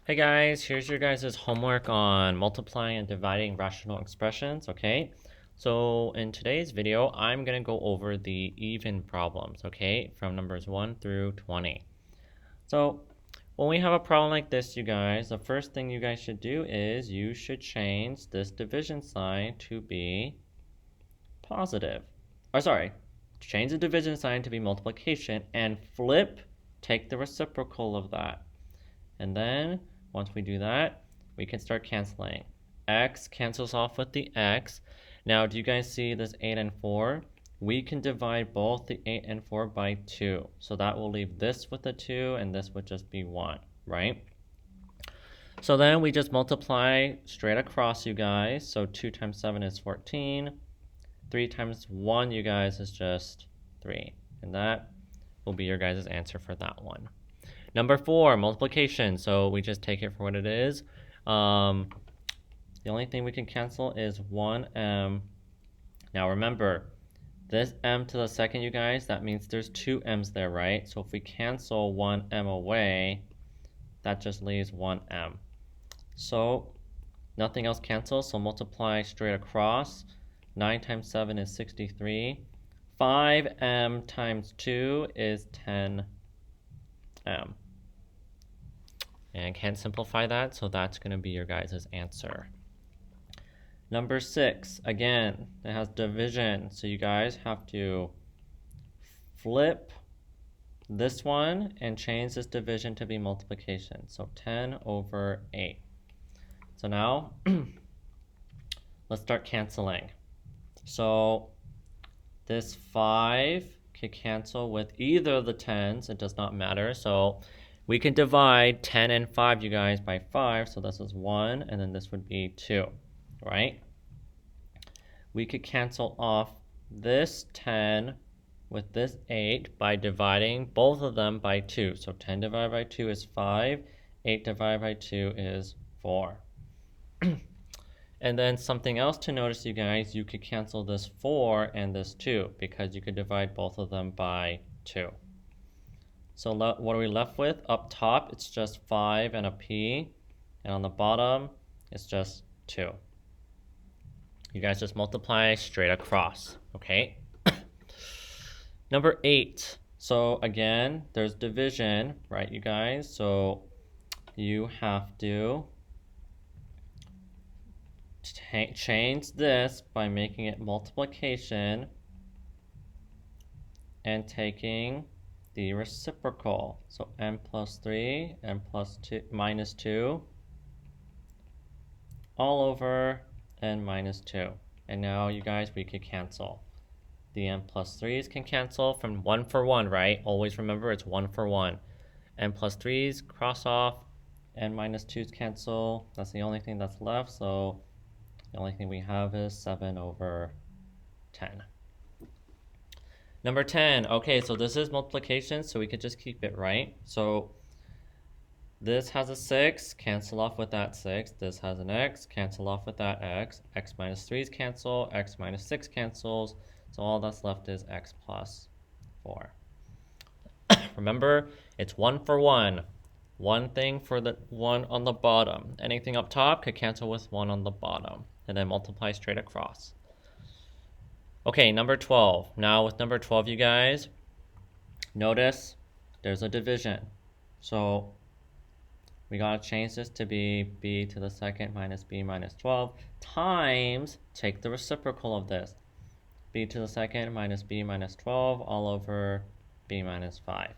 Hey guys, here's your guys' homework on multiplying and dividing rational expressions, okay? So in today's video, I'm going to go over the even problems, okay? From numbers 1 through 20. So when we have a problem like this, you guys, the first thing you guys should do is you should change this division sign to be positive. Or sorry, change the division sign to be multiplication and take the reciprocal of that. And then once we do that, we can start canceling. X cancels off with the X. Now, do you guys see this 8 and 4? We can divide both the 8 and 4 by 2. So that will leave this with a 2 and this would just be 1, right? So then we just multiply straight across, you guys. So 2 times 7 is 14. 3 times 1, you guys, is just 3. And that will be your guys' answer for that one. Number 4, multiplication. So we just take it for what it is. The only thing we can cancel is 1m. Now remember, this m to the second, you guys, that means there's 2 m's there, right? So if we cancel 1m away, that just leaves 1m. So nothing else cancels, so multiply straight across. 9 times 7 is 63. 5m times 2 is 10m. And can't simplify that, so that's going to be your guys' answer. Number 6, again, it has division, so you guys have to flip this one and change this division to be multiplication. So 10 over 8. So now, let's start canceling. So this 5 can cancel with either of the 10s, it does not matter. So we can divide 10 and 5, you guys, by 5. So this is 1, and then this would be 2, right? We could cancel off this 10 with this 8 by dividing both of them by 2. So 10 divided by 2 is 5. 8 divided by 2 is 4. And then something else to notice, you guys, you could cancel this 4 and this 2 because you could divide both of them by 2. So what are we left with? Up top, it's just 5 and a p. And on the bottom, it's just 2. You guys just multiply straight across, okay? Number 8. So again, there's division, right, you guys? So you have to change this by making it multiplication and taking the reciprocal. So m plus 3, m plus 2, minus 2, all over n minus 2. And now, you guys, we could cancel. The n plus 3's can cancel from 1 for 1, right? Always remember it's 1 for 1. n plus 3's cross off, n minus 2's cancel. That's the only thing that's left, so the only thing we have is 7 over 10. Number 10, okay, so this is multiplication, so we could just keep it, right? So this has a 6, cancel off with that 6. This has an x, cancel off with that x. X minus 3's cancel, x minus 6 cancels, so all that's left is x plus 4. Remember, it's 1 for 1. One thing for the one on the bottom. Anything up top could cancel with 1 on the bottom, and then multiply straight across. Okay, number 12. Now with number 12, you guys, notice there's a division. So we gotta change this to be b to the second minus b minus 12 times, take the reciprocal of this, b to the second minus b minus 12 all over b minus 5.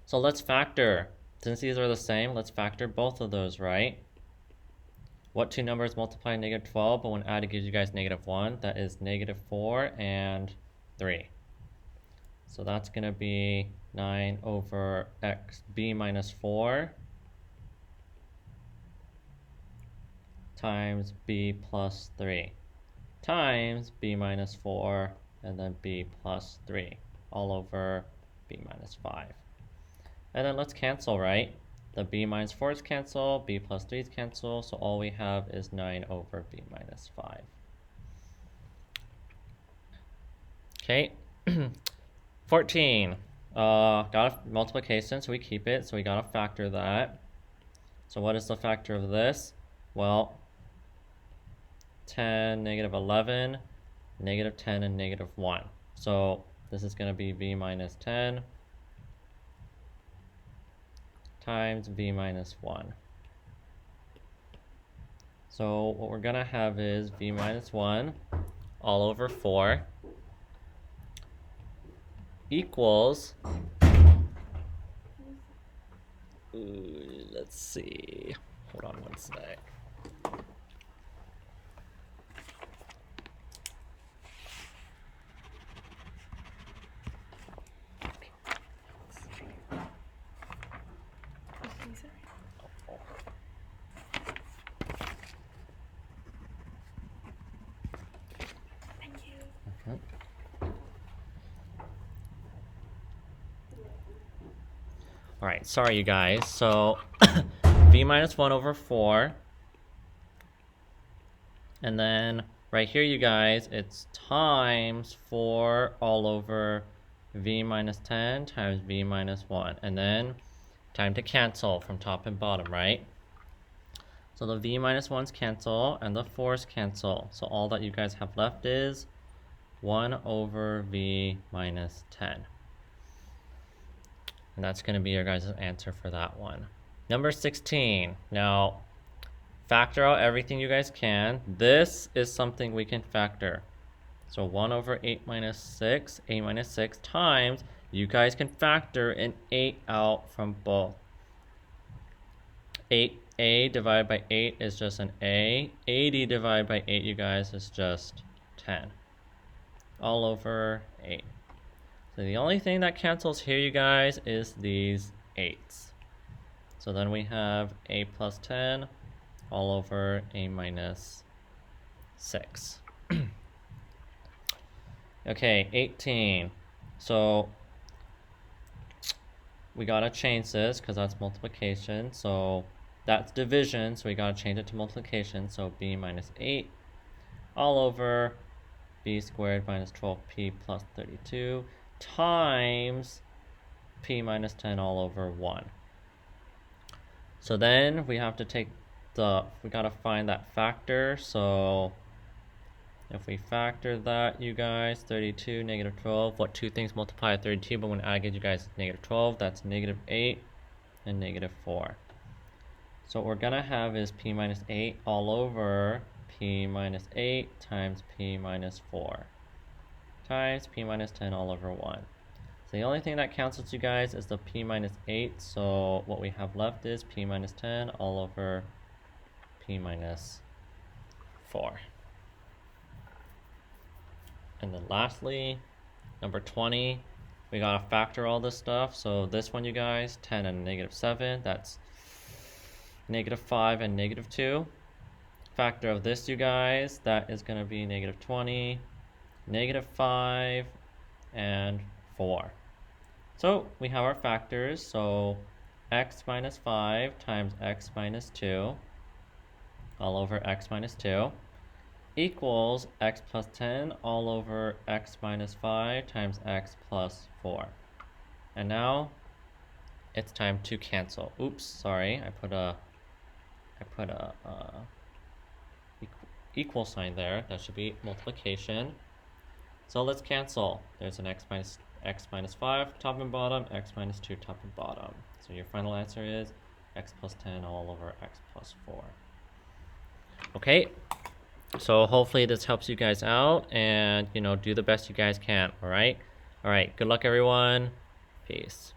So let's factor. Since these are the same, let's factor both of those, right? What two numbers multiply negative 12, but when added gives you guys negative 1? That is negative 4 and 3. So that's going to be 9 over b minus 4 times b plus 3 times b minus 4 and then b plus 3 all over b minus 5. And then let's cancel, right? The b minus 4's cancel, b plus 3's cancel, so all we have is 9 over b minus 5. Okay, 14. Got a multiplication, so we keep it, so we gotta factor that. So what is the factor of this? Well, 10, negative 11, negative 10, and negative 1. So this is going to be v minus 10 times v minus 1. So what we're going to have is v minus 1 all over 4 equals, let's see, hold on one sec. All right, sorry you guys. So v minus 1 over 4. And then right here, you guys, it's times 4 all over v minus 10 times v minus 1. And then time to cancel from top and bottom, right? So the v minus 1's cancel and the 4's cancel. So all that you guys have left is 1 over v minus 10. And that's going to be your guys' answer for that one. Number 16. Now, factor out everything you guys can. This is something we can factor. So 1 over 8 minus 6, 8 minus 6 times, you guys can factor an 8 out from both. 8a divided by 8 is just an a. 80 divided by 8, you guys, is just 10. All over 8. So the only thing that cancels here, you guys, is these 8s. So then we have a plus 10 all over a minus 6. Okay, 18. So we gotta change this because that's multiplication. So that's division, so we gotta change it to multiplication. So b minus 8 all over b squared minus 12p plus 32 times p minus 10 all over 1. So then we have to take we gotta find that factor. So if we factor that, you guys, 32, negative 12, what two things multiply 32, but when I get you guys negative 12, that's negative 8 and negative 4. So what we're gonna have is p minus 8 all over p minus 8 times p minus 4 times p minus 10 all over 1. So the only thing that cancels, you guys, is the p minus 8. So what we have left is p minus 10 all over p minus 4. And then lastly, number 20, we gotta factor all this stuff. So this one, you guys, 10 and negative 7, that's negative 5 and negative 2. Factor of this, you guys, that is gonna be negative 20, negative 5, and 4. So we have our factors. So x minus 5 times x minus 2 all over x minus 2 equals x plus 10 all over x minus 5 times x plus 4. And now it's time to cancel. Oops, sorry, I put a equal sign there. That should be multiplication. So let's cancel. There's an x minus 5 top and bottom, x minus 2 top and bottom. So your final answer is x plus 10 all over x plus 4. Okay, so hopefully this helps you guys out, and do the best you guys can. All right, good luck everyone. Peace.